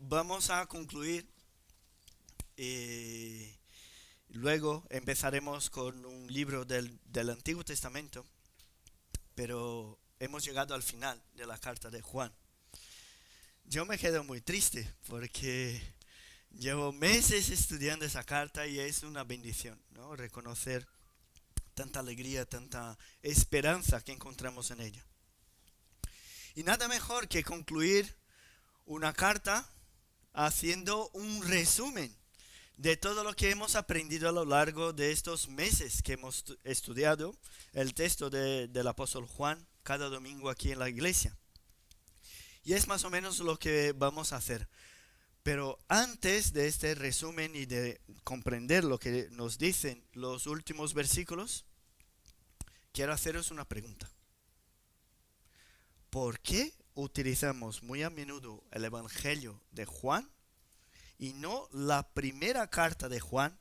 vamos a concluir y luego empezaremos con un libro del Antiguo Testamento, pero hemos llegado al final de la carta de Juan. Yo me quedo muy triste porque llevo meses estudiando esa carta y es una bendición, ¿no? Reconocer tanta alegría, tanta esperanza que encontramos en ella. Y nada mejor que concluir una carta haciendo un resumen de todo lo que hemos aprendido a lo largo de estos meses que hemos estudiado el texto del apóstol Juan cada domingo aquí en la iglesia. Y es más o menos lo que vamos a hacer. Pero antes de este resumen y de comprender lo que nos dicen los últimos versículos, quiero haceros una pregunta. ¿Por qué utilizamos muy a menudo el Evangelio de Juan y no la primera carta de Juan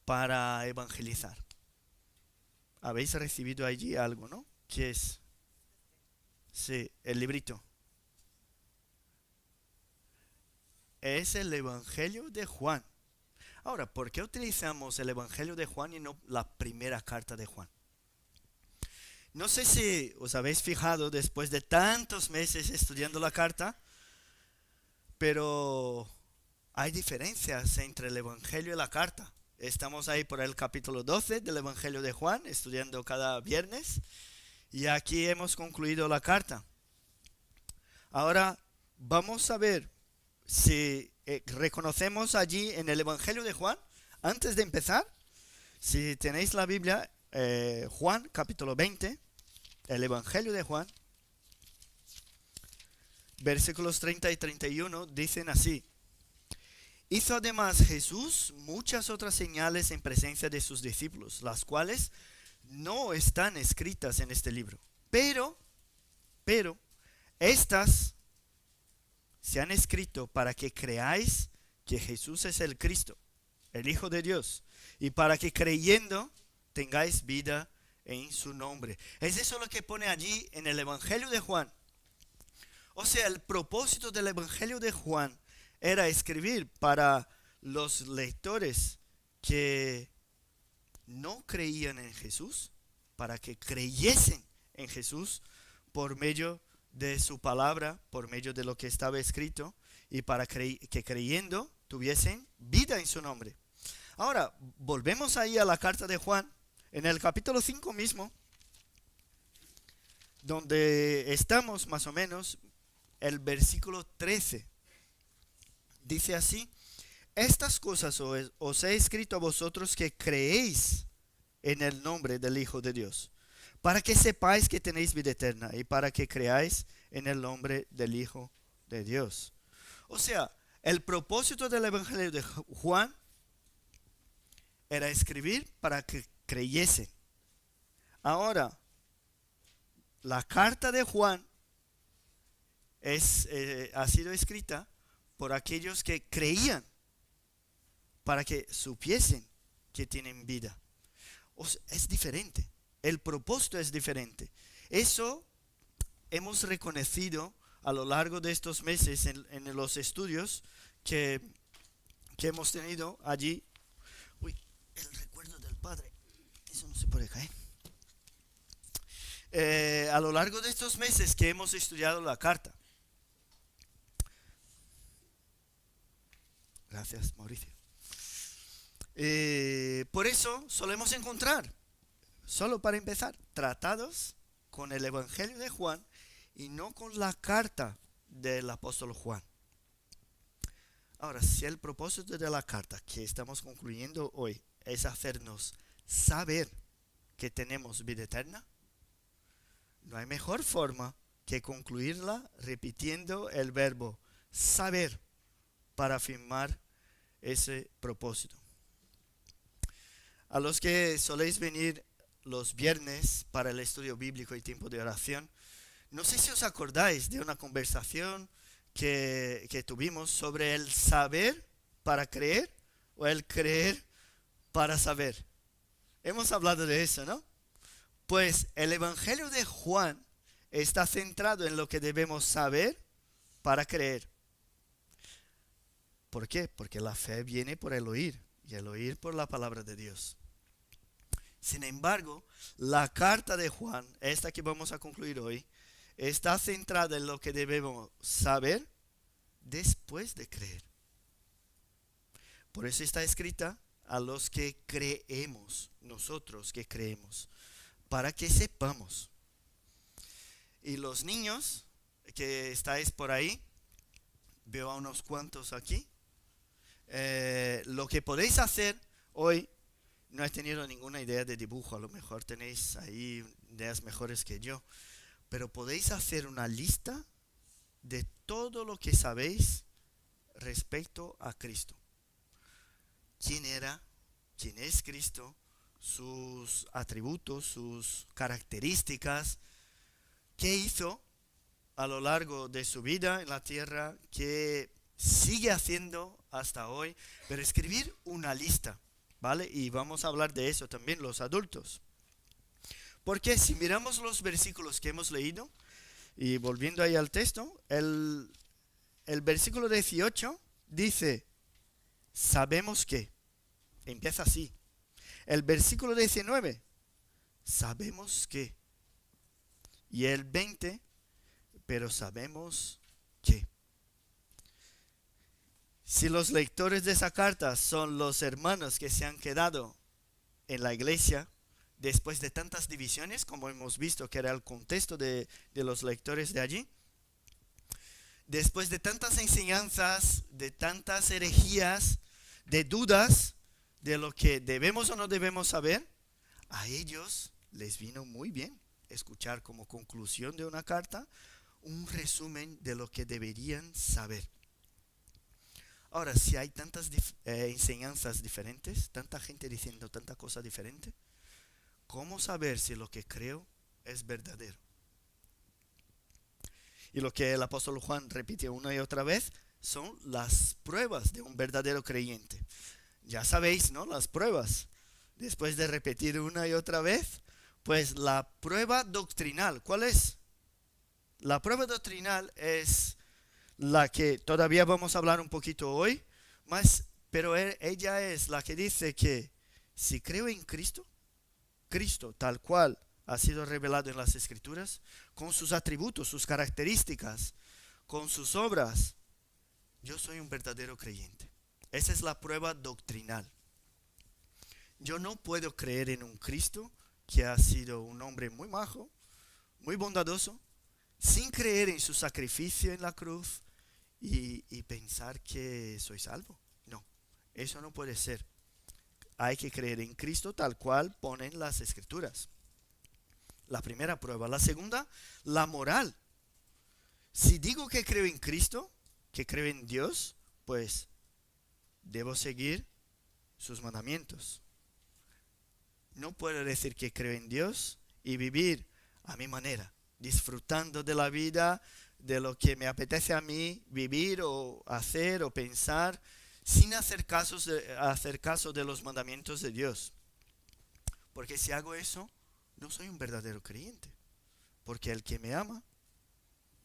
para evangelizar? Habéis recibido allí algo, ¿no? ¿Qué es? Sí, el librito. Es el Evangelio de Juan. Ahora, ¿por qué utilizamos el Evangelio de Juan y no la primera carta de Juan? No sé si os habéis fijado después de tantos meses estudiando la carta, pero hay diferencias entre el Evangelio y la carta. Estamos ahí por el capítulo 12 del Evangelio de Juan, estudiando cada viernes, y aquí hemos concluido la carta. Ahora vamos a ver si reconocemos allí en el Evangelio de Juan, antes de empezar, si tenéis la Biblia, Juan capítulo 20, el Evangelio de Juan, versículos 30 y 31 dicen así: hizo además Jesús muchas otras señales en presencia de sus discípulos, las cuales no están escritas en este libro. Pero, estas se han escrito para que creáis que Jesús es el Cristo, el Hijo de Dios, y para que creyendo tengáis vida en su nombre. Es eso lo que pone allí en el Evangelio de Juan. O sea, el propósito del Evangelio de Juan era escribir para los lectores que no creían en Jesús, para que creyesen en Jesús por medio de su palabra, por medio de lo que estaba escrito, y para que creyendo tuviesen vida en su nombre. Ahora, volvemos ahí a la carta de Juan, en el capítulo 5 mismo, donde estamos más o menos, el versículo 13. Dice así: estas cosas os he escrito a vosotros que creéis en el nombre del Hijo de Dios, para que sepáis que tenéis vida eterna y para que creáis en el nombre del Hijo de Dios. O sea, el propósito del Evangelio de Juan era escribir para que creyesen. Ahora, la carta de Juan ha sido escrita por aquellos que creían, para que supiesen que tienen vida. O sea, es diferente. El propósito es diferente. Eso hemos reconocido a lo largo de estos meses en los estudios que hemos tenido allí. Uy, el recuerdo del Padre. Eso no se puede caer. A lo largo de estos meses que hemos estudiado la carta. Gracias, Mauricio. Por eso solemos encontrar, solo para empezar, tratados con el Evangelio de Juan y no con la carta del apóstol Juan. Ahora, si el propósito de la carta que estamos concluyendo hoy es hacernos saber que tenemos vida eterna, no hay mejor forma que concluirla repitiendo el verbo saber para afirmar ese propósito. A los que soléis venir los viernes para el estudio bíblico y tiempo de oración, no sé si os acordáis de una conversación que tuvimos sobre el saber para creer o el creer para saber. Hemos hablado de eso, ¿no? Pues el Evangelio de Juan está centrado en lo que debemos saber para creer. ¿Por qué? Porque la fe viene por el oír y el oír por la palabra de Dios. Sin embargo, la carta de Juan, esta que vamos a concluir hoy, está centrada en lo que debemos saber después de creer. Por eso está escrita a los que creemos, nosotros que creemos, para que sepamos. Y los niños que estáis por ahí, veo a unos cuantos aquí, lo que podéis hacer hoy, no he tenido ninguna idea de dibujo, a lo mejor tenéis ahí ideas mejores que yo, pero podéis hacer una lista de todo lo que sabéis respecto a Cristo. ¿Quién era? ¿Quién es Cristo? Sus atributos, sus características, qué hizo a lo largo de su vida en la tierra, qué sigue haciendo hasta hoy, pero escribir una lista, ¿vale? Y vamos a hablar de eso también los adultos. Porque si miramos los versículos que hemos leído, y volviendo ahí al texto, el versículo 18 dice, sabemos que, empieza así. El versículo 19, sabemos que. Y el 20, pero sabemos que. Si los lectores de esa carta son los hermanos que se han quedado en la iglesia, después de tantas divisiones, como hemos visto que era el contexto de los lectores de allí, después de tantas enseñanzas, de tantas herejías, de dudas de lo que debemos o no debemos saber, a ellos les vino muy bien escuchar como conclusión de una carta un resumen de lo que deberían saber. Ahora, si hay tantas enseñanzas diferentes, tanta gente diciendo tanta cosa diferente, ¿cómo saber si lo que creo es verdadero? Y lo que el apóstol Juan repite una y otra vez son las pruebas de un verdadero creyente. Ya sabéis, ¿no? Las pruebas. Después de repetir una y otra vez, pues la prueba doctrinal, ¿cuál es? La prueba doctrinal es la que todavía vamos a hablar un poquito hoy, pero ella es la que dice que si creo en Cristo, Cristo tal cual ha sido revelado en las Escrituras, con sus atributos, sus características, con sus obras, yo soy un verdadero creyente. Esa es la prueba doctrinal. Yo no puedo creer en un Cristo que ha sido un hombre muy majo, muy bondadoso, sin creer en su sacrificio en la cruz y pensar que soy salvo. No, eso no puede ser. Hay que creer en Cristo tal cual ponen las Escrituras. La primera prueba. La segunda, la moral. Si digo que creo en Cristo, que creo en Dios, pues debo seguir sus mandamientos. No puedo decir que creo en Dios y vivir a mi manera, disfrutando de la vida, de lo que me apetece a mí vivir o hacer o pensar, sin hacer caso de los mandamientos de Dios. Porque si hago eso, no soy un verdadero creyente. Porque el que me ama,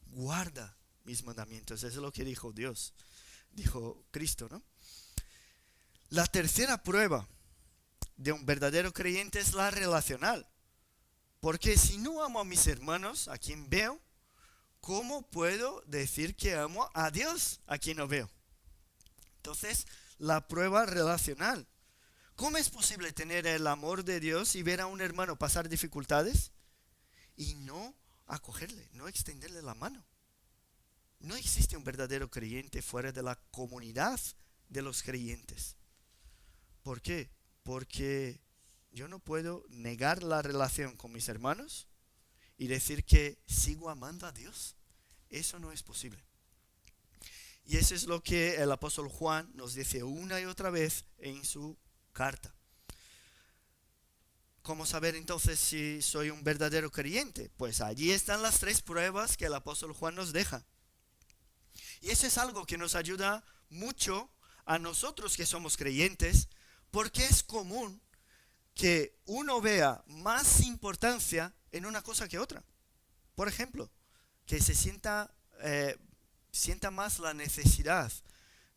guarda mis mandamientos. Eso es lo que dijo Dios, dijo Cristo, ¿no? La tercera prueba de un verdadero creyente es la relacional. Porque si no amo a mis hermanos, a quien veo, ¿cómo puedo decir que amo a Dios, a quien no veo? Entonces, la prueba relacional. ¿Cómo es posible tener el amor de Dios y ver a un hermano pasar dificultades y no acogerle, no extenderle la mano? No existe un verdadero creyente fuera de la comunidad de los creyentes. ¿Por qué? Porque yo no puedo negar la relación con mis hermanos y decir que sigo amando a Dios. Eso no es posible. Y eso es lo que el apóstol Juan nos dice una y otra vez en su carta. ¿Cómo saber entonces si soy un verdadero creyente? Pues allí están las tres pruebas que el apóstol Juan nos deja. Y eso es algo que nos ayuda mucho a nosotros que somos creyentes, porque es común que uno vea más importancia en una cosa que otra. Por ejemplo, que se sienta más la necesidad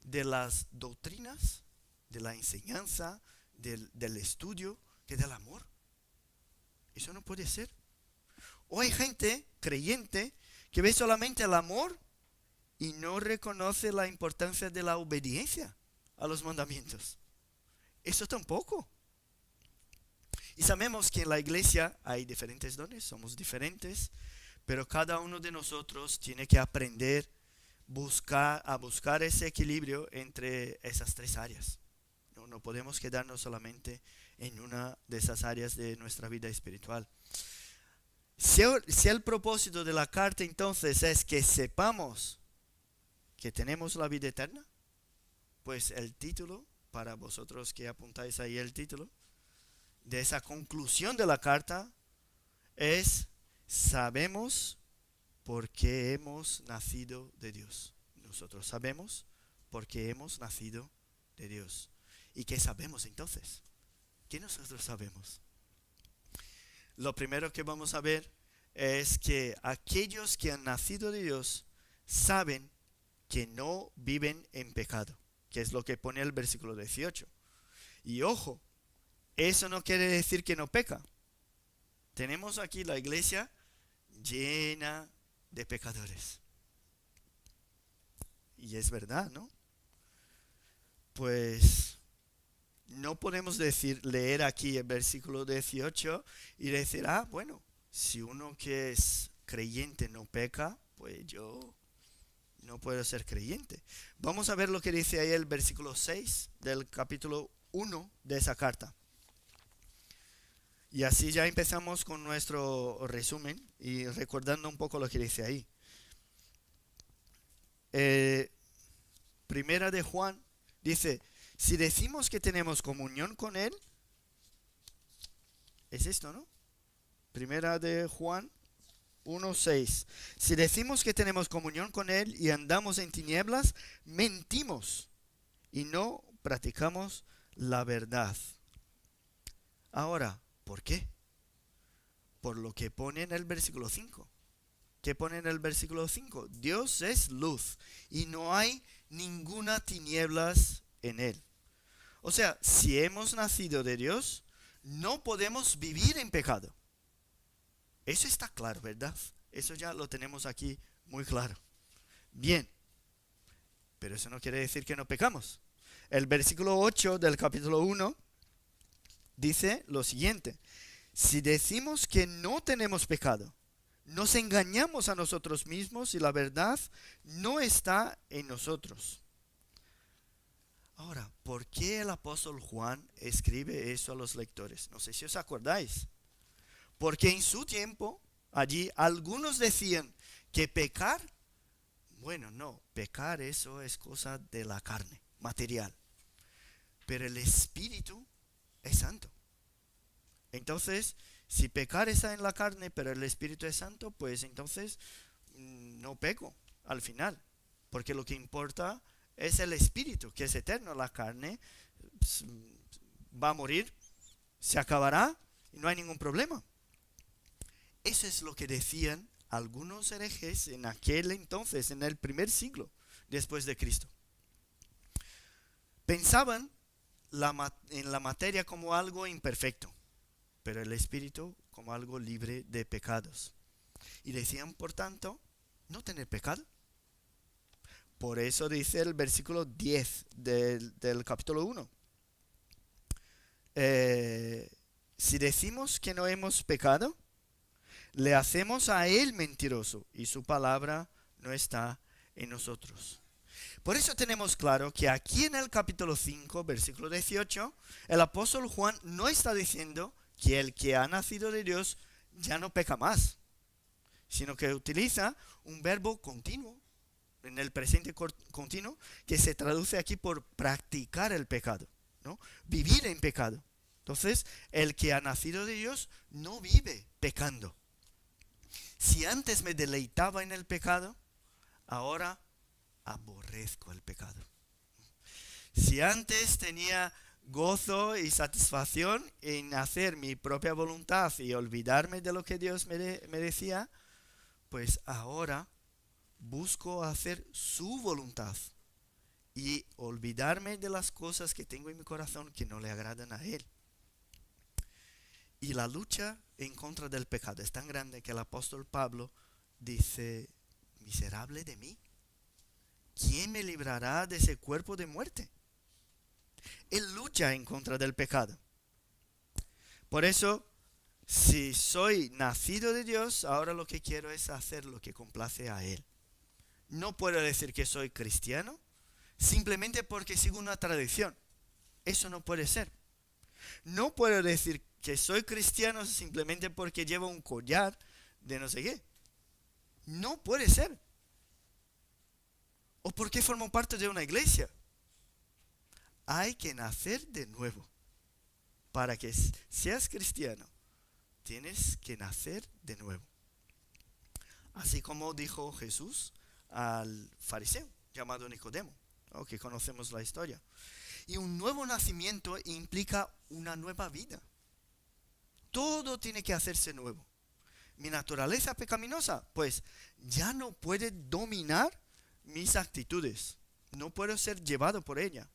de las doctrinas, de la enseñanza, del estudio, que del amor. Eso no puede ser. O hay gente creyente que ve solamente el amor y no reconoce la importancia de la obediencia a los mandamientos. Eso tampoco. Y sabemos que en la iglesia hay diferentes dones, somos diferentes, pero cada uno de nosotros tiene que aprender a buscar ese equilibrio entre esas tres áreas. No podemos quedarnos solamente en una de esas áreas de nuestra vida espiritual. Si el propósito de la carta entonces es que sepamos que tenemos la vida eterna, pues el título, para vosotros que apuntáis ahí el título, de esa conclusión de la carta es: sabemos por qué hemos nacido de Dios. Nosotros sabemos por qué hemos nacido de Dios. ¿Y qué sabemos entonces? ¿Qué nosotros sabemos? Lo primero que vamos a ver es que aquellos que han nacido de Dios saben que no viven en pecado, que es lo que pone el versículo 18. Y ojo, eso no quiere decir que no peca. Tenemos aquí la iglesia llena de pecadores. Y es verdad, ¿no? Pues no podemos leer aquí el versículo 18 y decir, bueno, si uno que es creyente no peca, pues yo no puedo ser creyente. Vamos a ver lo que dice ahí el versículo 6 del capítulo 1 de esa carta. Y así ya empezamos con nuestro resumen y recordando un poco lo que dice ahí. Primera de Juan dice: si decimos que tenemos comunión con Él, es esto, ¿no? Primera de Juan 1:6. Si decimos que tenemos comunión con Él y andamos en tinieblas, mentimos y no practicamos la verdad. Ahora, ¿por qué? Por lo que pone en el versículo 5. ¿Qué pone en el versículo 5? Dios es luz y no hay ninguna tinieblas en Él. O sea, si hemos nacido de Dios, no podemos vivir en pecado. Eso está claro, ¿verdad? Eso ya lo tenemos aquí muy claro. Bien, pero eso no quiere decir que no pecamos. El versículo 8 del capítulo 1 dice lo siguiente: si decimos que no tenemos pecado, nos engañamos a nosotros mismos y la verdad no está en nosotros. Ahora, ¿por qué el apóstol Juan escribe eso a los lectores? No sé si os acordáis. Porque en su tiempo, allí, algunos decían que pecar, bueno, no, pecar eso es cosa de la carne, material. Pero el espíritu es santo. Entonces, si pecar está en la carne, pero el espíritu es santo, pues entonces no peco al final. Porque lo que importa es el espíritu, que es eterno. La carne va a morir, se acabará y no hay ningún problema. Eso es lo que decían algunos herejes en aquel entonces, en el primer siglo después de Cristo. Pensaban en la materia como algo imperfecto, pero el espíritu como algo libre de pecados. Y decían, por tanto, no tener pecado. Por eso dice el versículo 10 del capítulo 1. Si decimos que no hemos pecado, le hacemos a Él mentiroso y su palabra no está en nosotros. Por eso tenemos claro que aquí en el capítulo 5, versículo 18, el apóstol Juan no está diciendo que el que ha nacido de Dios ya no peca más, sino que utiliza un verbo continuo, en el presente continuo, que se traduce aquí por practicar el pecado, ¿no? Vivir en pecado. Entonces, el que ha nacido de Dios no vive pecando. Si antes me deleitaba en el pecado, ahora aborrezco el pecado. Si antes tenía gozo y satisfacción en hacer mi propia voluntad y olvidarme de lo que Dios me decía, pues ahora busco hacer su voluntad y olvidarme de las cosas que tengo en mi corazón que no le agradan a Él. Y la lucha en contra del pecado es tan grande que el apóstol Pablo dice, miserable de mí, ¿quién me librará de ese cuerpo de muerte? Él lucha en contra del pecado. Por eso, si soy nacido de Dios, ahora lo que quiero es hacer lo que complace a Él. No puedo decir que soy cristiano simplemente porque sigo una tradición. Eso no puede ser. No puedo decir que soy cristiano simplemente porque llevo un collar de no sé qué. No puede ser. O porque formo parte de una iglesia. Hay que nacer de nuevo. Para que seas cristiano, tienes que nacer de nuevo. Así como dijo Jesús al fariseo llamado Nicodemo, ¿no? Que conocemos la historia. Y un nuevo nacimiento implica una nueva vida. Todo tiene que hacerse nuevo. Mi naturaleza pecaminosa, pues ya no puede dominar mis actitudes. No puedo ser llevado por ella.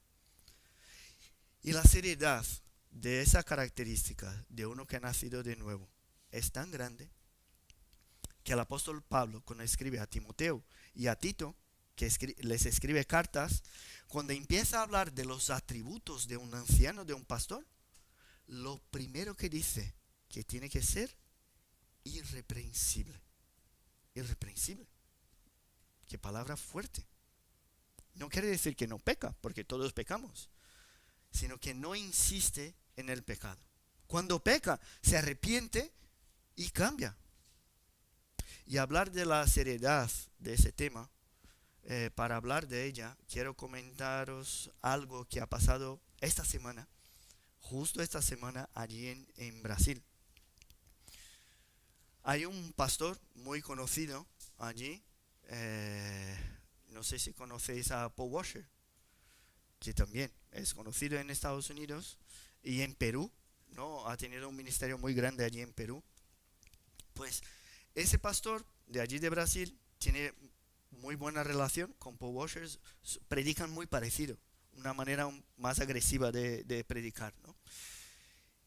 Y la seriedad de esa característica de uno que ha nacido de nuevo es tan grande que el apóstol Pablo, cuando escribe a Timoteo y a Tito, que les escribe cartas, cuando empieza a hablar de los atributos de un anciano, de un pastor, lo primero que dice que tiene que ser irreprensible. Irreprensible. Qué palabra fuerte. No quiere decir que no peca, porque todos pecamos, sino que no insiste en el pecado. Cuando peca, se arrepiente y cambia. Y hablar de la seriedad de ese tema, para hablar de ella, quiero comentaros algo que ha pasado esta semana, justo esta semana allí en Brasil. Hay un pastor muy conocido allí, no sé si conocéis a Paul Washer, que también es conocido en Estados Unidos y en Perú, ¿no? Ha tenido un ministerio muy grande allí en Perú. Pues ese pastor de allí de Brasil tiene muy buena relación con Paul Washer, predican muy parecido, una manera más agresiva de predicar, ¿no?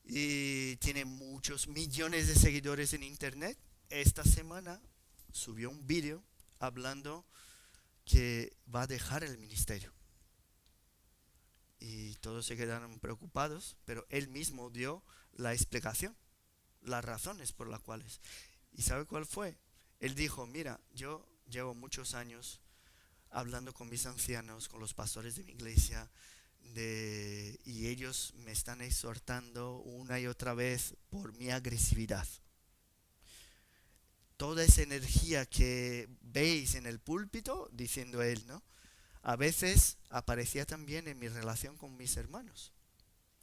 Y tiene muchos millones de seguidores en internet. Esta semana subió un vídeo hablando que va a dejar el ministerio. Y todos se quedaron preocupados, pero él mismo dio la explicación, las razones por las cuales. ¿Y sabe cuál fue? Él dijo, mira, yo llevo muchos años hablando con mis ancianos, con los pastores de mi iglesia, y ellos me están exhortando una y otra vez por mi agresividad. Toda esa energía que veis en el púlpito, diciendo él, ¿no? A veces aparecía también en mi relación con mis hermanos.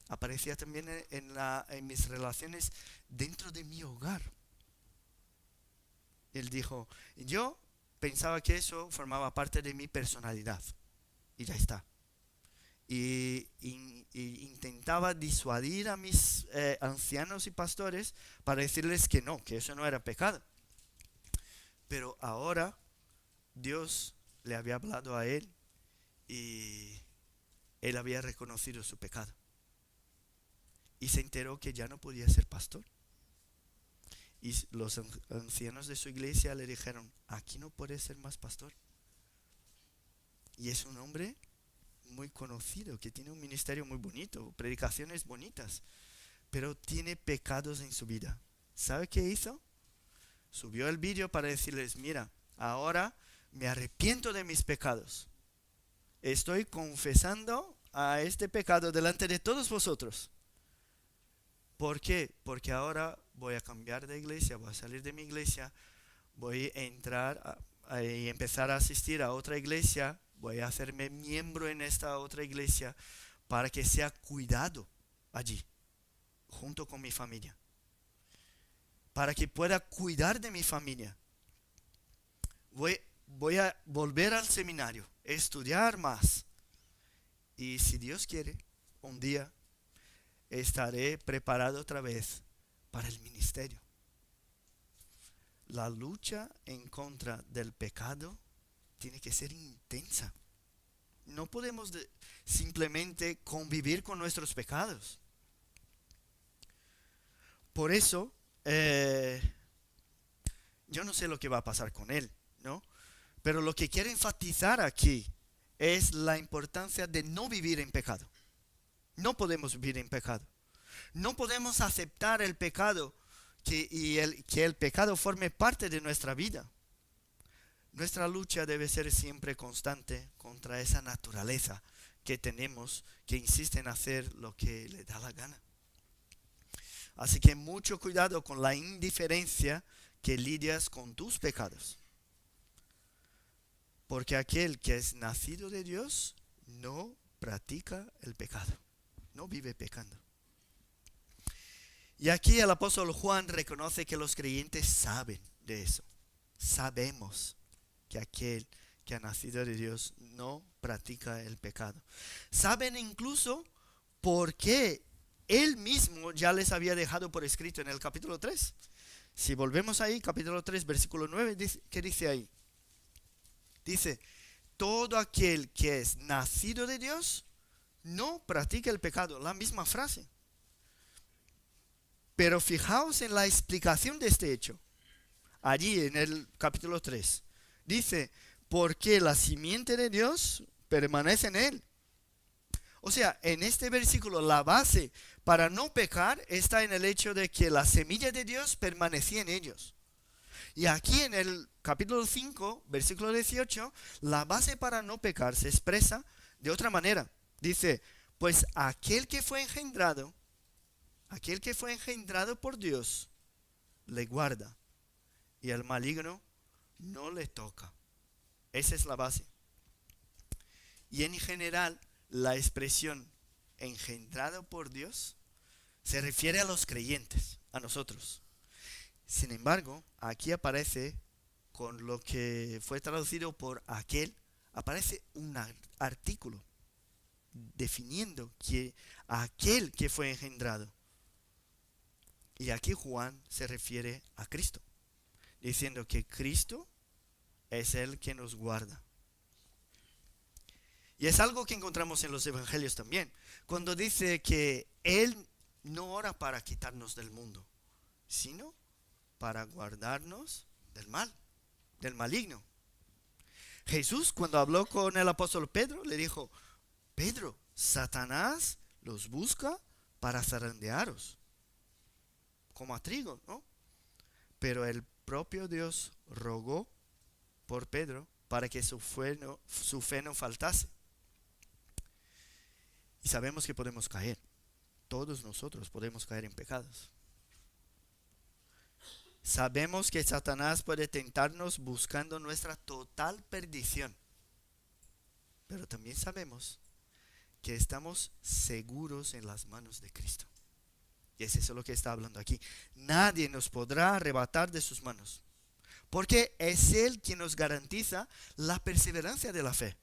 Aparecía también en mis relaciones dentro de mi hogar. Él dijo, yo pensaba que eso formaba parte de mi personalidad. Y ya está. Y intentaba disuadir a mis ancianos y pastores para decirles que no, que eso no era pecado. Pero ahora Dios le había hablado a él y él había reconocido su pecado. Y se enteró que ya no podía ser pastor. Y los ancianos de su iglesia le dijeron, aquí no puedes ser más pastor. Y es un hombre muy conocido, que tiene un ministerio muy bonito, predicaciones bonitas, pero tiene pecados en su vida. ¿Sabe qué hizo? Subió el vídeo para decirles, mira, ahora me arrepiento de mis pecados. Estoy confesando a este pecado delante de todos vosotros. ¿Por qué? Porque ahora voy a cambiar de iglesia, voy a salir de mi iglesia, voy a entrar y empezar a asistir a otra iglesia, voy a hacerme miembro en esta otra iglesia para que sea cuidado allí, junto con mi familia. Para que pueda cuidar de mi familia. Voy a volver al seminario, estudiar más. Y si Dios quiere, un día estaré preparado otra vez para el ministerio. La lucha en contra del pecado tiene que ser intensa. no podemos simplemente convivir con nuestros pecados. Por eso, yo no sé lo que va a pasar con él, ¿no? Pero lo que quiero enfatizar aquí es la importancia de no vivir en pecado. No podemos vivir en pecado. No podemos aceptar el pecado que el pecado forme parte de nuestra vida. Nuestra lucha debe ser siempre constante contra esa naturaleza que tenemos, que insiste en hacer lo que le da la gana. Así que mucho cuidado con la indiferencia que lidias con tus pecados. Porque aquel que es nacido de Dios no practica el pecado, no vive pecando. Y aquí el apóstol Juan reconoce que los creyentes saben de eso. Sabemos que aquel que ha nacido de Dios no practica el pecado. Saben incluso por qué él mismo ya les había dejado por escrito en el capítulo 3. Si volvemos ahí, capítulo 3, versículo 9, ¿qué dice ahí? Dice, todo aquel que es nacido de Dios no practica el pecado. La misma frase. Pero fijaos en la explicación de este hecho. Allí en el capítulo 3. Dice, porque la simiente de Dios permanece en él. O sea, en este versículo la base para no pecar está en el hecho de que la semilla de Dios permanecía en ellos. Y aquí en el capítulo 5, versículo 18, la base para no pecar se expresa de otra manera. Dice, pues aquel que fue engendrado por Dios, le guarda, y el maligno no le toca. Esa es la base. Y en general, la expresión engendrado por Dios se refiere a los creyentes, a nosotros. Sin embargo, aquí aparece, con lo que fue traducido por aquel, aparece un artículo definiendo que aquel que fue engendrado. Y aquí Juan se refiere a Cristo, diciendo que Cristo es el que nos guarda. Y es algo que encontramos en los evangelios también, cuando dice que Él no ora para quitarnos del mundo, sino para guardarnos del mal, del maligno. Jesús, cuando habló con el apóstol Pedro, le dijo, Pedro, Satanás los busca para zarandearos, como a trigo, ¿no? Pero el propio Dios rogó por Pedro para que su fe no faltase. Y sabemos que podemos caer. Todos nosotros podemos caer en pecados. Sabemos que Satanás puede tentarnos buscando nuestra total perdición. Pero también sabemos que estamos seguros en las manos de Cristo. Y es eso lo que está hablando aquí. Nadie nos podrá arrebatar de sus manos, porque es Él quien nos garantiza la perseverancia de la fe.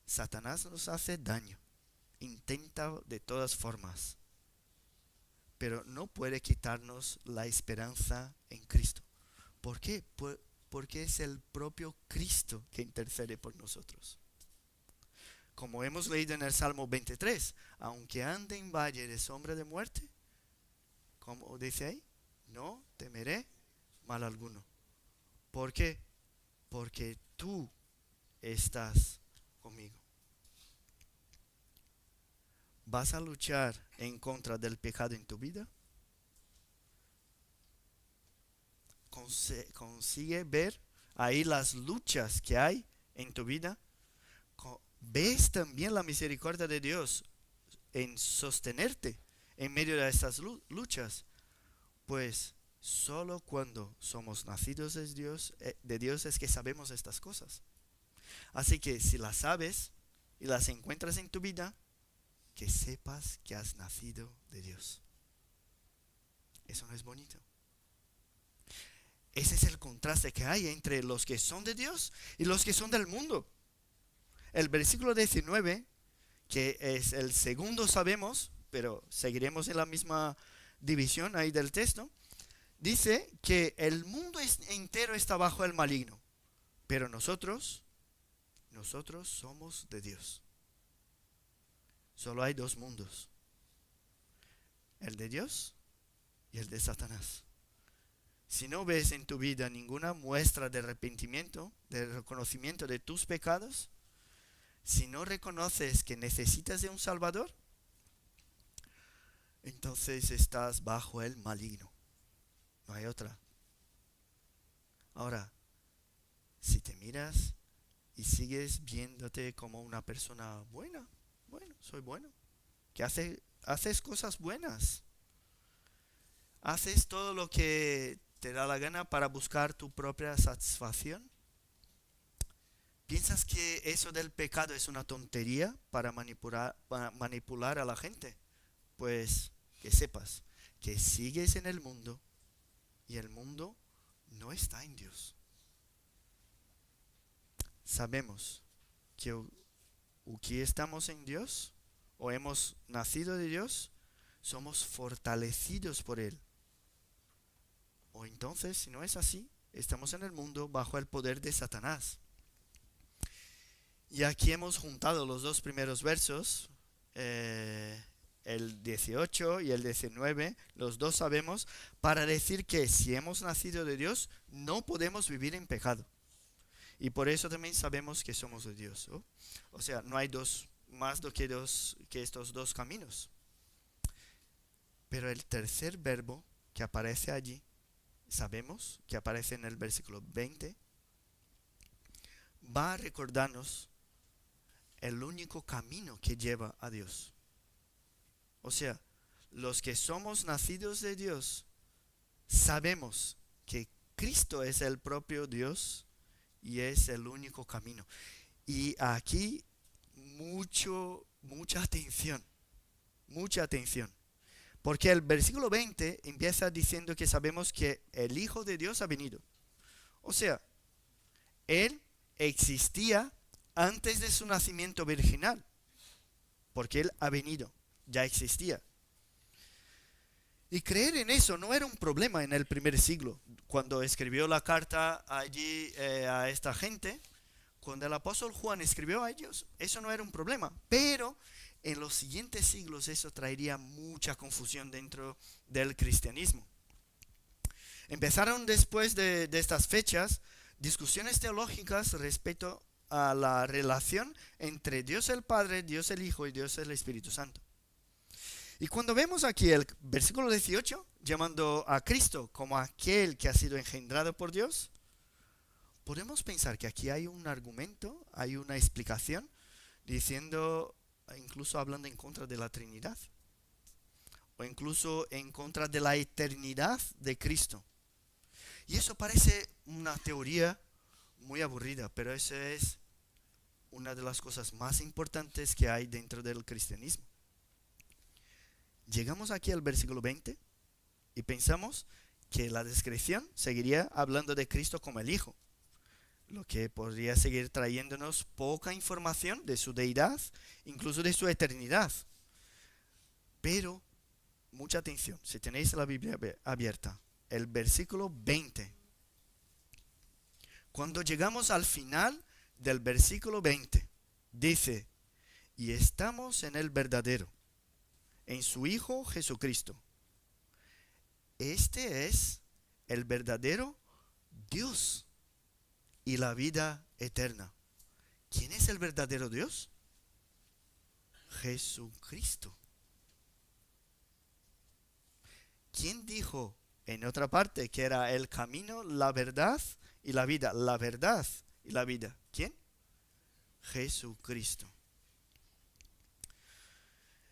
Satanás nos hace daño, intenta de todas formas, pero no puede quitarnos la esperanza en Cristo. ¿Por qué? Porque es el propio Cristo que intercede por nosotros. Como hemos leído en el Salmo 23, aunque ande en valle de sombra de muerte, como dice ahí, no temeré mal alguno. ¿Por qué? Porque tú estás conmigo. ¿Vas a luchar en contra del pecado en tu vida? ¿Consigue ver ahí las luchas que hay en tu vida? ¿Ves también la misericordia de Dios en sostenerte en medio de estas luchas? Pues solo cuando somos nacidos de Dios es que sabemos estas cosas. Así que si las sabes y las encuentras en tu vida, que sepas que has nacido de Dios. ¿Eso no es bonito? Ese es el contraste que hay entre los que son de Dios y los que son del mundo. El versículo 19, que es el segundo sabemos, pero seguiremos en la misma división ahí del texto, dice que el mundo entero está bajo el maligno, pero nosotros nosotros somos de Dios. Solo hay dos mundos, el de Dios y el de Satanás. Si no ves en tu vida ninguna muestra de arrepentimiento, de reconocimiento de tus pecados, si no reconoces que necesitas de un Salvador, entonces estás bajo el maligno. No hay otra. Ahora, si te miras y sigues viéndote como una persona buena, bueno, soy bueno, que haces cosas buenas, haces todo lo que te da la gana para buscar tu propia satisfacción. ¿Piensas que eso del pecado es una tontería para manipular a la gente? Pues que sepas que sigues en el mundo y el mundo no está en Dios. Sabemos que aquí estamos en Dios o hemos nacido de Dios, somos fortalecidos por Él. O entonces, si no es así, estamos en el mundo bajo el poder de Satanás. Y aquí hemos juntado los dos primeros versos, el 18 y el 19, los dos sabemos, para decir que si hemos nacido de Dios, no podemos vivir en pecado. Y por eso también sabemos que somos de Dios, ¿no? O sea, no hay más que estos dos caminos. Pero el tercer verbo que aparece allí, sabemos que aparece en el versículo 20, va a recordarnos el único camino que lleva a Dios. O sea, los que somos nacidos de Dios, sabemos que Cristo es el propio Dios y es el único camino. Y aquí mucha atención. Porque el versículo 20 empieza diciendo que sabemos que el Hijo de Dios ha venido. O sea, Él existía antes de su nacimiento virginal, porque Él ha venido, ya existía. Y creer en eso no era un problema en el primer siglo. Cuando escribió la carta allí a esta gente, cuando el apóstol Juan escribió a ellos, eso no era un problema. Pero en los siguientes siglos eso traería mucha confusión dentro del cristianismo. Empezaron después de estas fechas discusiones teológicas respecto a la relación entre Dios el Padre, Dios el Hijo y Dios el Espíritu Santo. Y cuando vemos aquí el versículo 18, llamando a Cristo como aquel que ha sido engendrado por Dios, podemos pensar que aquí hay un argumento, hay una explicación, diciendo, incluso hablando en contra de la Trinidad, o incluso en contra de la eternidad de Cristo. Y eso parece una teoría muy aburrida, pero eso es una de las cosas más importantes que hay dentro del cristianismo. Llegamos aquí al versículo 20 y pensamos que la descripción seguiría hablando de Cristo como el Hijo, lo que podría seguir trayéndonos poca información de su deidad, incluso de su eternidad. Pero, mucha atención, si tenéis la Biblia abierta, el versículo 20. Cuando llegamos al final del versículo 20, dice, y estamos en el verdadero, en su Hijo Jesucristo. Este es el verdadero Dios y la vida eterna. ¿Quién es el verdadero Dios? Jesucristo. ¿Quién dijo en otra parte que era el camino, la verdad y la vida? La verdad y la vida. ¿Quién? Jesucristo.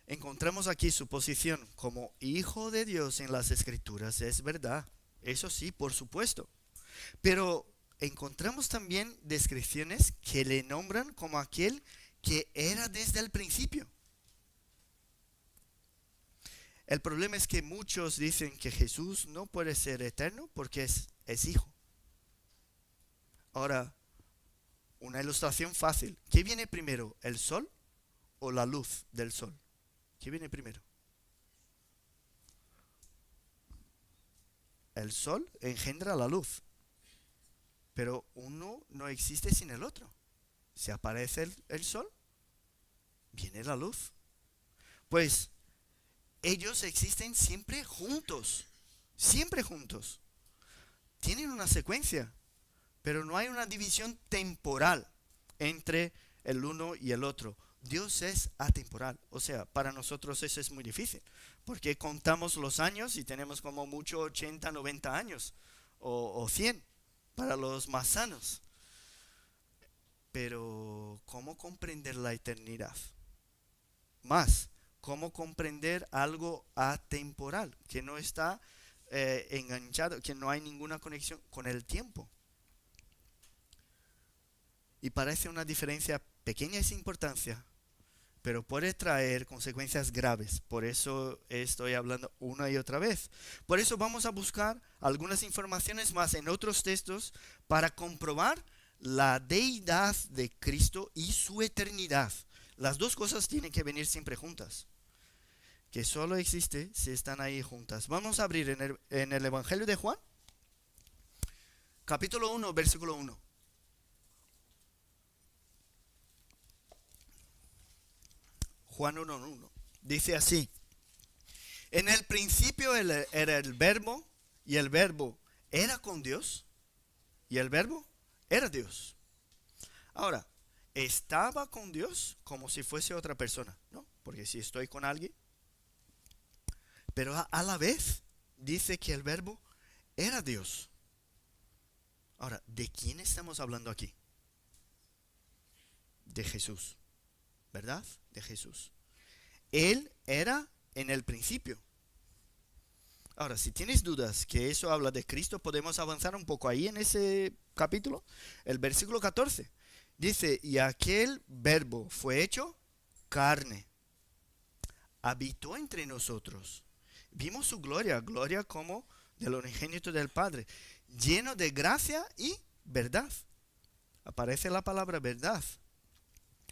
Encontramos aquí su posición como Hijo de Dios en las Escrituras, es verdad, eso sí, por supuesto. Pero encontramos también descripciones que le nombran como aquel que era desde el principio. El problema es que muchos dicen que Jesús no puede ser eterno porque es Hijo. Ahora, una ilustración fácil. ¿Qué viene primero, el sol o la luz del sol? ¿Qué viene primero? El sol engendra la luz, pero uno no existe sin el otro. Si aparece el sol, viene la luz. Pues ellos existen siempre juntos. Siempre juntos. Tienen una secuencia, pero no hay una división temporal entre el uno y el otro. Dios es atemporal. O sea, para nosotros eso es muy difícil, porque contamos los años y tenemos como mucho 80, 90 años o 100 para los más sanos. Pero ¿cómo comprender la eternidad? Más, ¿cómo comprender algo atemporal, que no está enganchado, que no hay ninguna conexión con el tiempo? Y parece una diferencia pequeña y sin importancia, pero puede traer consecuencias graves. Por eso estoy hablando una y otra vez. Por eso vamos a buscar algunas informaciones más en otros textos para comprobar la deidad de Cristo y su eternidad. Las dos cosas tienen que venir siempre juntas, que solo existe si están ahí juntas. Vamos a abrir en el Evangelio de Juan, capítulo 1, versículo 1. Juan 1:1. Dice así: en el principio era el verbo, y el verbo era con Dios, y el verbo era Dios. Ahora, estaba con Dios como si fuese otra persona, ¿no? Porque si estoy con alguien, pero a la vez dice que el verbo era Dios. Ahora, ¿de quién estamos hablando aquí? De Jesús, ¿verdad? De Jesús. Él era en el principio. Ahora, si tienes dudas que eso habla de Cristo, podemos avanzar un poco ahí en ese capítulo. El versículo 14 dice: y aquel verbo fue hecho carne, habitó entre nosotros. Vimos su gloria, gloria como del unigénito del Padre, lleno de gracia y verdad. Aparece la palabra verdad.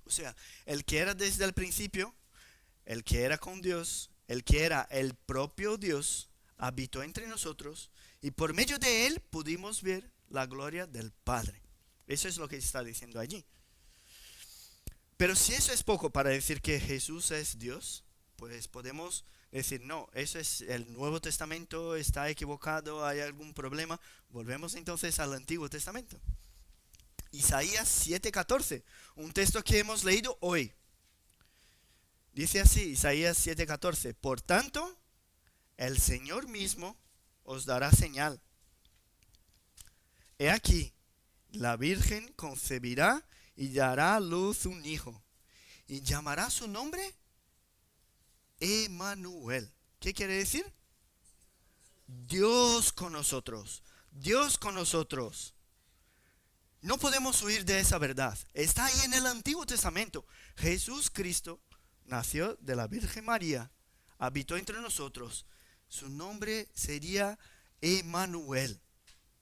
O sea, el que era desde el principio, el que era con Dios, el que era el propio Dios, habitó entre nosotros y por medio de él pudimos ver la gloria del Padre. Eso es lo que está diciendo allí. Pero si eso es poco para decir que Jesús es Dios, pues podemos decir, no, eso es el Nuevo Testamento, está equivocado, hay algún problema. Volvemos entonces al Antiguo Testamento. Isaías 7:14, un texto que hemos leído hoy. Dice así, Isaías 7:14: por tanto, el Señor mismo os dará señal. He aquí, la Virgen concebirá y dará a luz un hijo, y llamará su nombre Emmanuel. ¿Qué quiere decir? Dios con nosotros. Dios con nosotros. No podemos huir de esa verdad. Está ahí en el Antiguo Testamento. Jesús Cristo nació de la Virgen María, habitó entre nosotros. Su nombre sería Emmanuel,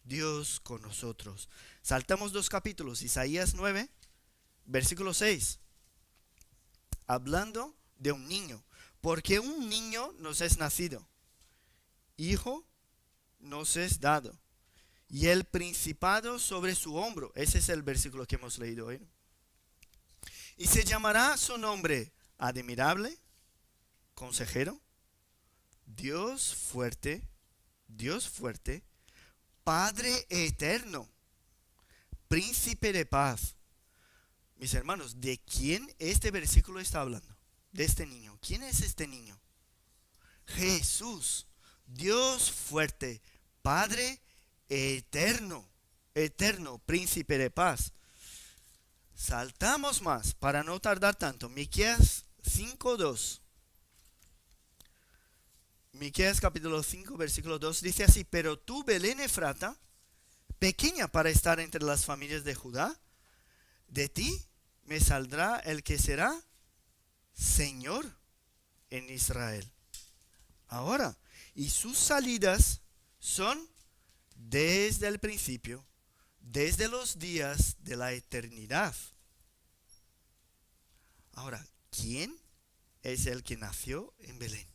Dios con nosotros. Saltamos 2 capítulos, Isaías 9, versículo 6. Hablando de un niño. Porque un niño nos es nacido, hijo nos es dado, y el principado sobre su hombro. Ese es el versículo que hemos leído hoy. Y se llamará su nombre admirable, consejero, Dios fuerte, Padre eterno, príncipe de paz. Mis hermanos, ¿de quién este versículo está hablando? De este niño. ¿Quién es este niño? Jesús, Dios fuerte, Padre eterno, príncipe de paz. Saltamos más para no tardar tanto. Miqueas 5:2. Miqueas capítulo 5, versículo 2 dice así: pero tú, Belén Efrata, pequeña para estar entre las familias de Judá, de ti me saldrá el que será Señor en Israel. Ahora, y sus salidas son desde el principio, desde los días de la eternidad. Ahora, ¿quién es el que nació en Belén?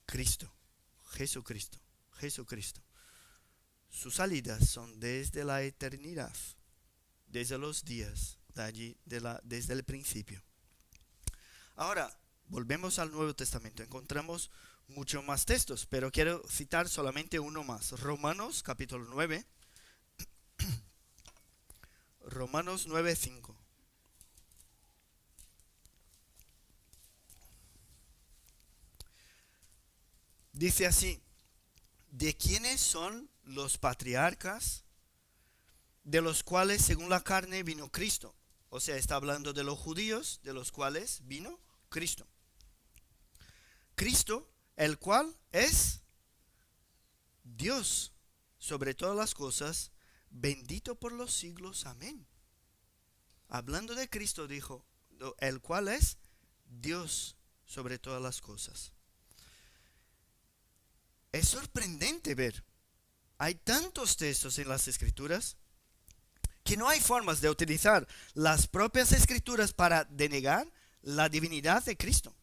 Cristo, Jesucristo. Sus salidas son desde la eternidad. desde los días de allí, desde el principio. Ahora, volvemos al Nuevo Testamento. Encontramos muchos más textos, pero quiero citar solamente uno más. Romanos capítulo 9. Romanos 9:5. Dice así: ¿de quiénes son los patriarcas? De los cuales según la carne vino Cristo. O sea, está hablando de los judíos, de los cuales vino Cristo. Cristo, el cual es Dios sobre todas las cosas, bendito por los siglos. Amén. Hablando de Cristo dijo, el cual es Dios sobre todas las cosas. Es sorprendente ver, hay tantos textos en las Escrituras que no hay formas de utilizar las propias Escrituras para denegar la divinidad de Cristo.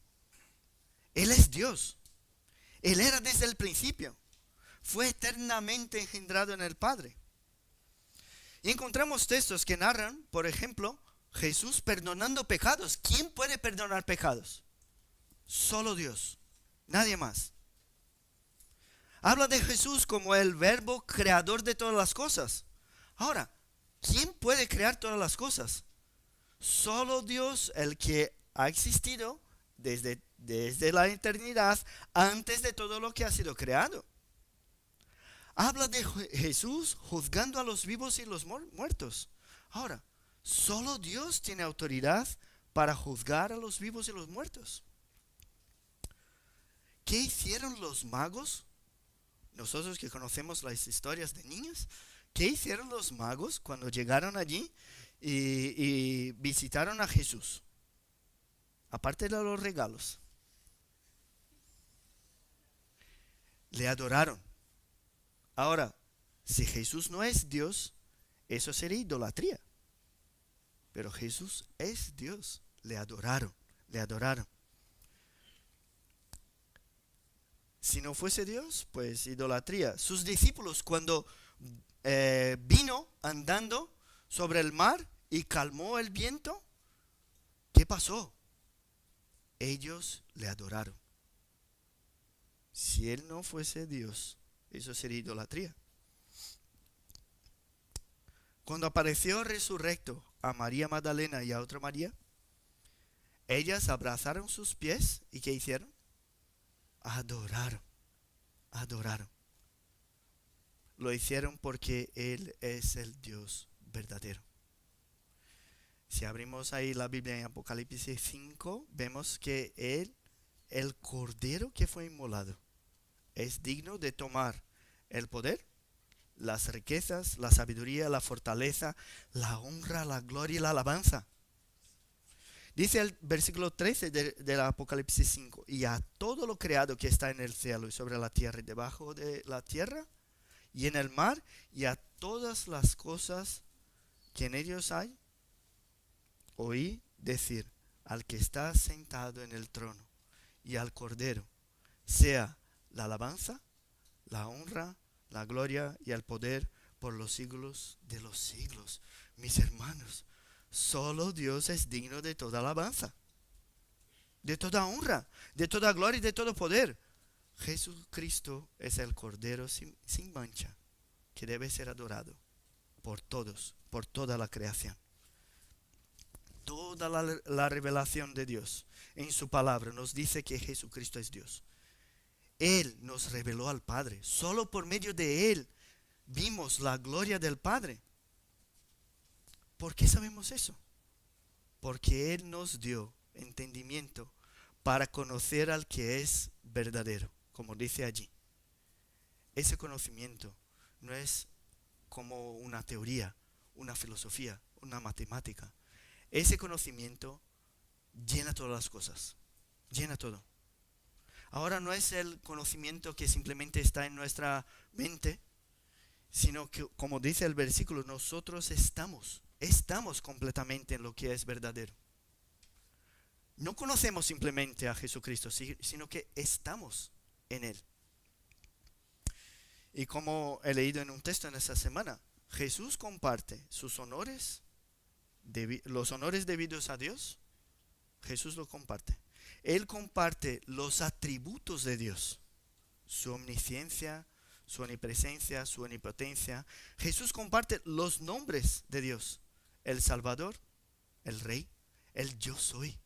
Él es Dios. Él era desde el principio. Fue eternamente engendrado en el Padre. Y encontramos textos que narran, por ejemplo, Jesús perdonando pecados. ¿Quién puede perdonar pecados? Solo Dios. Nadie más. Habla de Jesús como el verbo creador de todas las cosas. Ahora, ¿quién puede crear todas las cosas? Solo Dios, el que ha existido desde la eternidad, antes de todo lo que ha sido creado. Habla de Jesús juzgando a los vivos y los muertos. Ahora, solo Dios tiene autoridad para juzgar a los vivos y los muertos. ¿Qué hicieron los magos? Nosotros que conocemos las historias de niños, ¿qué hicieron los magos cuando llegaron allí y visitaron a Jesús? Aparte de los regalos, le adoraron. Ahora, si Jesús no es Dios, eso sería idolatría. Pero Jesús es Dios. Le adoraron, le adoraron. Si no fuese Dios, pues idolatría. Sus discípulos cuando vino andando sobre el mar y calmó el viento, ¿qué pasó? Ellos le adoraron. Si Él no fuese Dios, eso sería idolatría. Cuando apareció resurrecto a María Magdalena y a otra María, ellas abrazaron sus pies y ¿qué hicieron? Adoraron, adoraron. Lo hicieron porque Él es el Dios verdadero. Si abrimos ahí la Biblia en Apocalipsis 5, vemos que Él, el Cordero que fue inmolado, es digno de tomar el poder, las riquezas, la sabiduría, la fortaleza, la honra, la gloria y la alabanza. Dice el versículo 13 del Apocalipsis 5, y a todo lo creado que está en el cielo y sobre la tierra y debajo de la tierra y en el mar y a todas las cosas que en ellos hay, oí decir al que está sentado en el trono y al Cordero, sea la alabanza, la honra, la gloria y el poder por los siglos de los siglos. Mis hermanos, solo Dios es digno de toda alabanza, de toda honra, de toda gloria y de todo poder. Jesucristo es el Cordero sin mancha, que debe ser adorado por todos, por toda la creación. Toda la revelación de Dios en su palabra nos dice que Jesucristo es Dios. Él nos reveló al Padre. Solo por medio de Él vimos la gloria del Padre. ¿Por qué sabemos eso? Porque Él nos dio entendimiento para conocer al que es verdadero, como dice allí. Ese conocimiento no es como una teoría, una filosofía, una matemática. Ese conocimiento llena todas las cosas, llena todo. Ahora no es el conocimiento que simplemente está en nuestra mente, sino que, como dice el versículo, nosotros estamos completamente en lo que es verdadero. No conocemos simplemente a Jesucristo, sino que estamos en Él. Y como he leído en un texto en esta semana, Jesús comparte sus honores los honores debidos a Dios, Jesús lo comparte. Él comparte los atributos de Dios, su omnisciencia, su omnipresencia, su omnipotencia. Jesús comparte los nombres de Dios, el Salvador, el Rey, el Yo Soy,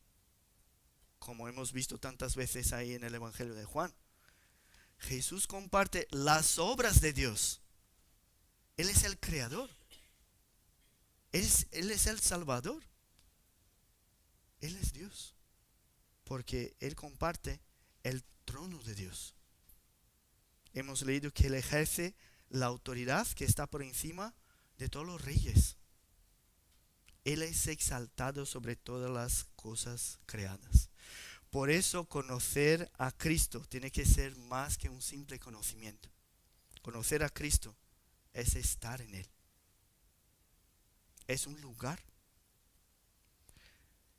como hemos visto tantas veces ahí en el Evangelio de Juan. Jesús comparte las obras de Dios. Él es el Creador. Él es el Salvador. Él es Dios. Porque Él comparte el trono de Dios. Hemos leído que Él ejerce la autoridad que está por encima de todos los reyes. Él es exaltado sobre todas las cosas creadas. Por eso conocer a Cristo tiene que ser más que un simple conocimiento. Conocer a Cristo es estar en Él. Es un lugar.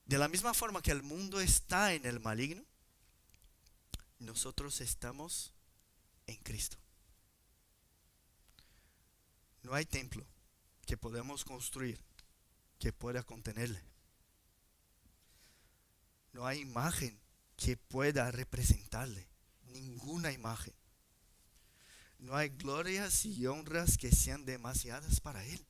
De la misma forma que el mundo está en el maligno, nosotros estamos en Cristo. No hay templo que podamos construir que pueda contenerle. No hay imagen que pueda representarle. Ninguna imagen. No hay glorias y honras que sean demasiadas para Él.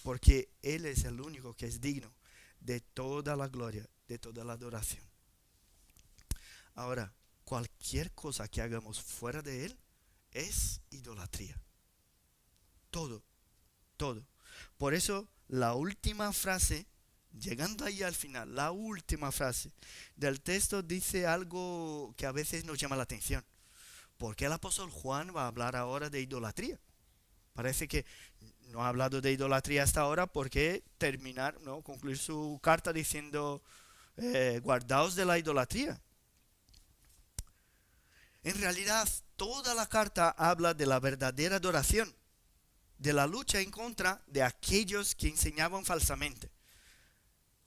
Porque Él es el único que es digno de toda la gloria, de toda la adoración. Ahora, cualquier cosa que hagamos fuera de Él es idolatría. Todo, todo. Por eso la última frase, llegando ahí al final, la última frase del texto dice algo que a veces nos llama la atención. ¿Por qué el apóstol Juan va a hablar ahora de idolatría? Parece que no ha hablado de idolatría hasta ahora porque concluir su carta diciendo guardaos de la idolatría. En realidad, toda la carta habla de la verdadera adoración, de la lucha en contra de aquellos que enseñaban falsamente.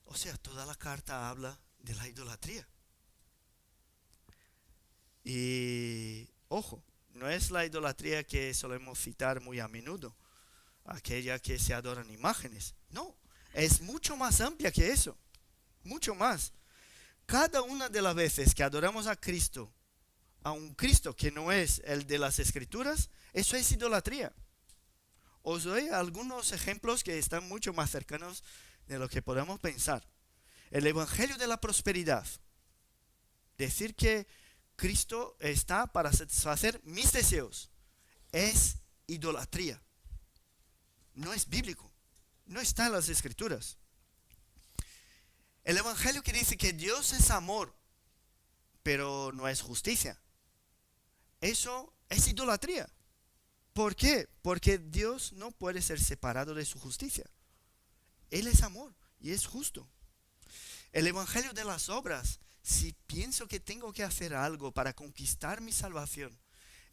O sea, toda la carta habla de la idolatría. Y ojo, no es la idolatría que solemos citar muy a menudo, aquella que se adoran imágenes. No, es mucho más amplia que eso, mucho más. Cada una de las veces que adoramos a Cristo, a un Cristo que no es el de las Escrituras, eso es idolatría. Os doy algunos ejemplos que están mucho más cercanos de lo que podemos pensar. El Evangelio de la prosperidad. Decir que Cristo está para satisfacer mis deseos es idolatría. No es bíblico. No está en las Escrituras. El Evangelio que dice que Dios es amor, pero no es justicia. Eso es idolatría. ¿Por qué? Porque Dios no puede ser separado de su justicia. Él es amor y es justo. El Evangelio de las obras, si pienso que tengo que hacer algo para conquistar mi salvación,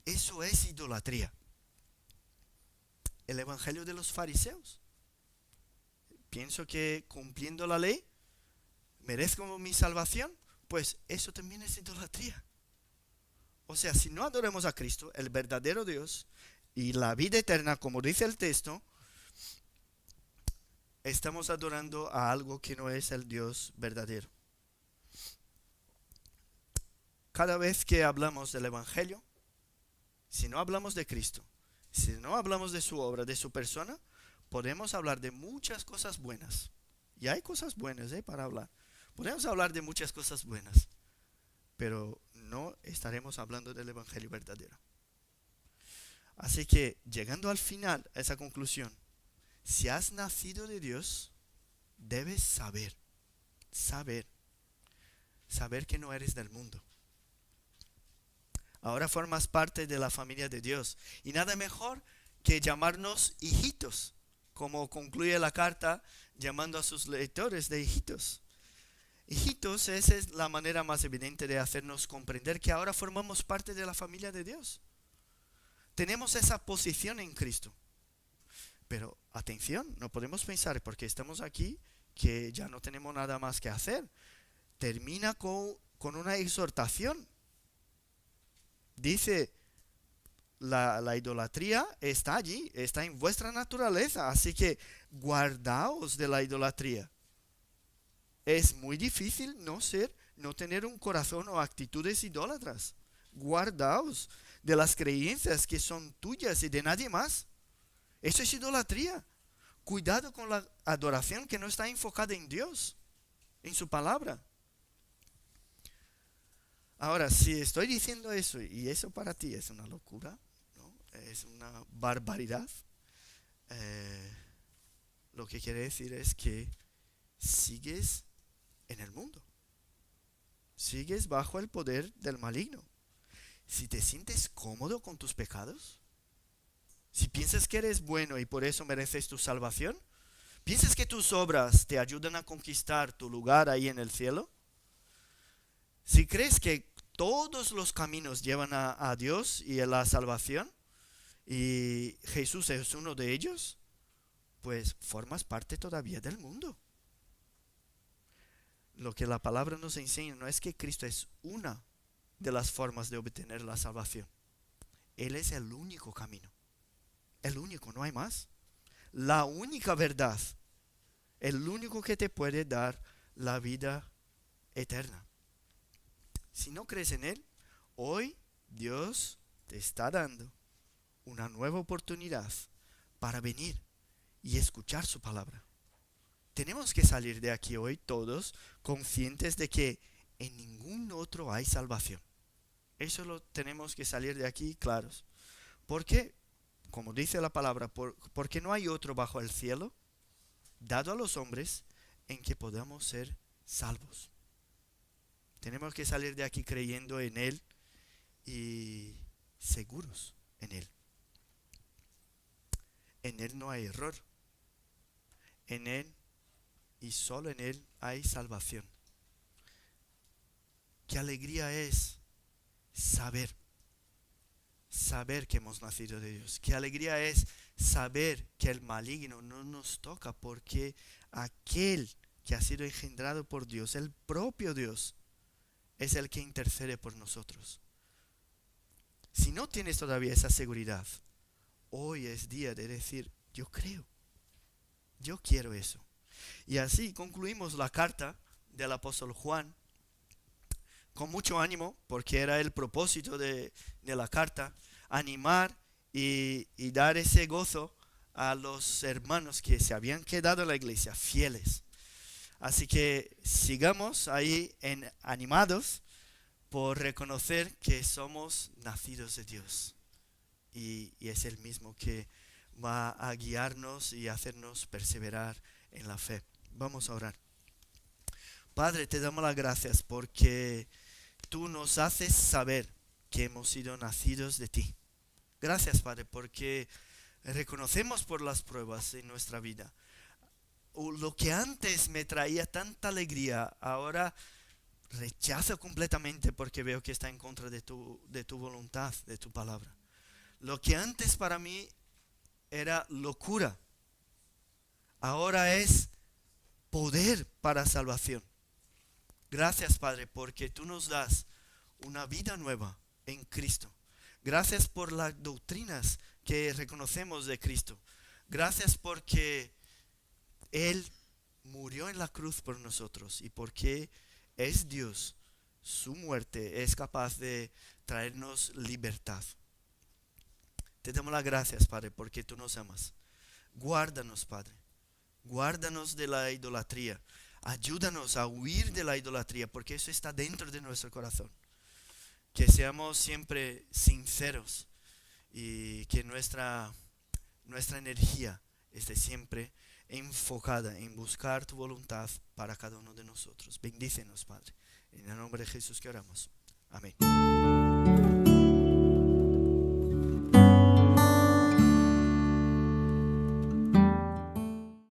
eso es idolatría. El Evangelio de los fariseos, pienso que cumpliendo la ley merezco mi salvación, pues eso también es idolatría. O sea, si no adoramos a Cristo, el verdadero Dios, y la vida eterna, como dice el texto, estamos adorando a algo que no es el Dios verdadero. Cada vez que hablamos del Evangelio, si no hablamos de Cristo, si no hablamos de su obra, de su persona, podemos hablar de muchas cosas buenas. Y hay cosas buenas para hablar. Podemos hablar de muchas cosas buenas, pero no estaremos hablando del Evangelio verdadero. Así que, llegando al final, a esa conclusión, si has nacido de Dios, debes saber que no eres del mundo. Ahora formas parte de la familia de Dios. Y nada mejor que llamarnos hijitos, como concluye la carta llamando a sus lectores de hijitos. Hijitos, esa es la manera más evidente de hacernos comprender que ahora formamos parte de la familia de Dios. Tenemos esa posición en Cristo. Pero atención, no podemos pensar porque estamos aquí que ya no tenemos nada más que hacer. Termina con una exhortación. Dice, la idolatría está allí, está en vuestra naturaleza, así que guardaos de la idolatría. Es muy difícil no tener un corazón o actitudes idólatras. Guardaos de las creencias que son tuyas y de nadie más. Eso es idolatría. Cuidado con la adoración que no está enfocada en Dios, en su palabra. Ahora, si estoy diciendo eso y eso para ti es una locura, ¿no? Es una barbaridad, lo que quiere decir es que sigues en el mundo. Sigues bajo el poder del maligno. Si te sientes cómodo con tus pecados, si piensas que eres bueno y por eso mereces tu salvación, piensas que tus obras te ayudan a conquistar tu lugar ahí en el cielo, si crees que todos los caminos llevan a Dios y a la salvación, y Jesús es uno de ellos, pues formas parte todavía del mundo. Lo que la palabra nos enseña no es que Cristo es una de las formas de obtener la salvación. Él es el único camino. El único, no hay más. La única verdad. El único que te puede dar la vida eterna. Si no crees en Él, hoy Dios te está dando una nueva oportunidad para venir y escuchar su palabra. Tenemos que salir de aquí hoy todos conscientes de que en ningún otro hay salvación. Eso lo tenemos que salir de aquí claros. Porque, como dice la palabra, porque no hay otro bajo el cielo dado a los hombres en que podamos ser salvos. Tenemos que salir de aquí creyendo en Él y seguros en Él. En Él no hay error. En Él y solo en Él hay salvación. Qué alegría es saber que hemos nacido de Dios. Qué alegría es saber que el maligno no nos toca, porque aquel que ha sido engendrado por Dios, el propio Dios, es el que intercede por nosotros. Si no tienes todavía esa seguridad, hoy es día de decir, yo creo, yo quiero eso. Y así concluimos la carta del apóstol Juan con mucho ánimo, porque era el propósito de la carta, animar y dar ese gozo a los hermanos que se habían quedado en la iglesia, fieles. Así que sigamos ahí animados por reconocer que somos nacidos de Dios. Y es Él mismo que va a guiarnos y hacernos perseverar en la fe. Vamos a orar. Padre, te damos las gracias porque tú nos haces saber que hemos sido nacidos de ti. Gracias, Padre, porque reconocemos por las pruebas en nuestra vida. Lo que antes me traía tanta alegría, ahora rechazo completamente porque veo que está en contra de tu voluntad, de tu palabra. Lo que antes para mí era locura, ahora es poder para salvación. Gracias, Padre, porque tú nos das una vida nueva en Cristo. Gracias por las doctrinas que reconocemos de Cristo. Gracias porque Él murió en la cruz por nosotros y porque es Dios, su muerte es capaz de traernos libertad. Te damos las gracias, Padre, porque tú nos amas. Guárdanos, Padre. Guárdanos de la idolatría. Ayúdanos a huir de la idolatría, porque eso está dentro de nuestro corazón. Que seamos siempre sinceros y que nuestra energía esté siempre enfocada en buscar tu voluntad para cada uno de nosotros. Bendícenos, Padre. En el nombre de Jesús que oramos. Amén.